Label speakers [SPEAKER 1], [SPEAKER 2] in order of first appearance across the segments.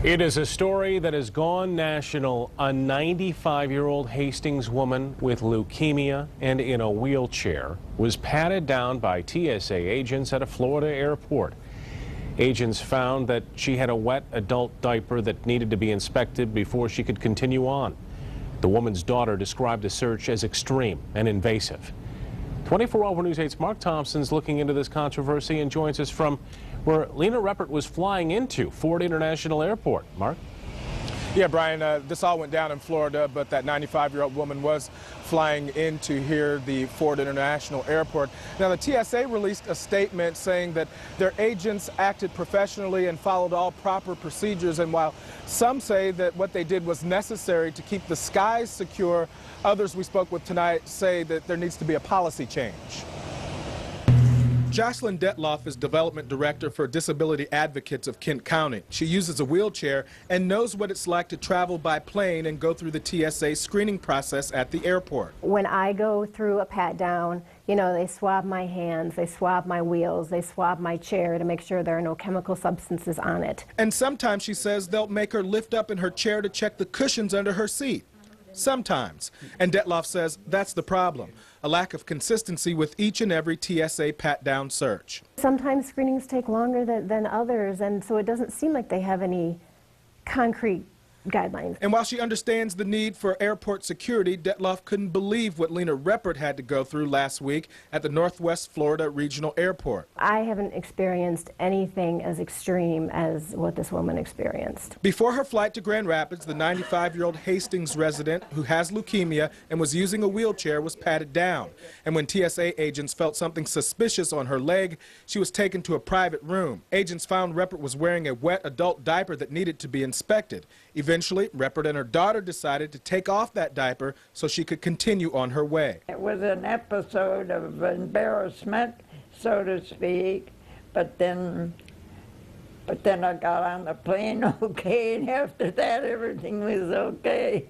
[SPEAKER 1] It is a story that has gone national. A 95-year-old Hastings woman with leukemia and in a wheelchair was patted down by TSA agents at a Florida airport. Agents found that she had a wet adult diaper that needed to be inspected before she could continue on. The woman's daughter described the search as extreme and invasive. 24-Hour News 8's Mark Thompson's looking into this controversy and joins us from where Lena Reppert was flying into Ford International Airport. Mark?
[SPEAKER 2] Yeah, Brian, this all went down in Florida, but that 95-year-old woman was flying into here, the Ford International Airport. Now, the TSA released a statement saying that their agents acted professionally and followed all proper procedures, and while some say that what they did was necessary to keep the skies secure, others we spoke with tonight say that there needs to be a policy change. Jocelyn Detloff is Development Director for Disability Advocates of Kent County. She uses a wheelchair and knows what it's like to travel by plane and go through the TSA screening process at the airport.
[SPEAKER 3] When I go through a pat down, you know, they swab my hands, they swab my wheels, they swab my chair to make sure there are no chemical substances on it.
[SPEAKER 2] And sometimes, she says, they'll make her lift up in her chair to check the cushions under her seat. Sometimes. And Detloff says that's the problem, a lack of consistency with each and every TSA pat-down search.
[SPEAKER 3] Sometimes screenings take longer than others, and so it doesn't seem like they have any concrete guidelines.
[SPEAKER 2] And while she understands the need for airport security, Detloff couldn't believe what Lena Reppert had to go through last week at the Northwest Florida Regional Airport.
[SPEAKER 3] I haven't experienced anything as extreme as what this woman experienced.
[SPEAKER 2] Before her flight to Grand Rapids, the 95-year-old Hastings resident who has leukemia and was using a wheelchair was patted down. And when TSA agents felt something suspicious on her leg, she was taken to a private room. Agents found Reppert was wearing a wet adult diaper that needed to be inspected. Eventually, Reppert and her daughter decided to take off that diaper so she could continue on her way.
[SPEAKER 4] It was an episode of embarrassment, so to speak, but then I got on the plane okay, and after that everything was okay.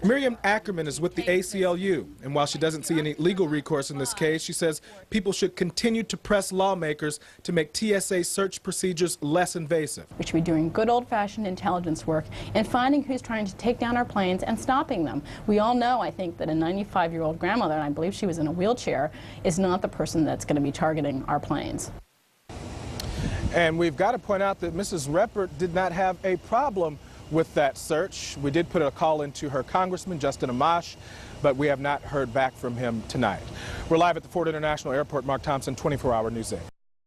[SPEAKER 2] Miriam Ackerman is with the ACLU, and while she doesn't see any legal recourse in this case, she says people should continue to press lawmakers to make TSA search procedures less invasive.
[SPEAKER 5] We should be doing good old-fashioned intelligence work and finding who's trying to take down our planes and stopping them. We all know, I think, that a 95-year-old grandmother, and I believe she was in a wheelchair, is not the person that's going to be targeting our planes.
[SPEAKER 2] And we've got to point out that Mrs. Reppert did not have a problem with that search. We did put a call into her congressman, Justin Amash, but we have not heard back from him tonight. We're live at the Ford International Airport. Mark Thompson, 24-Hour News 8.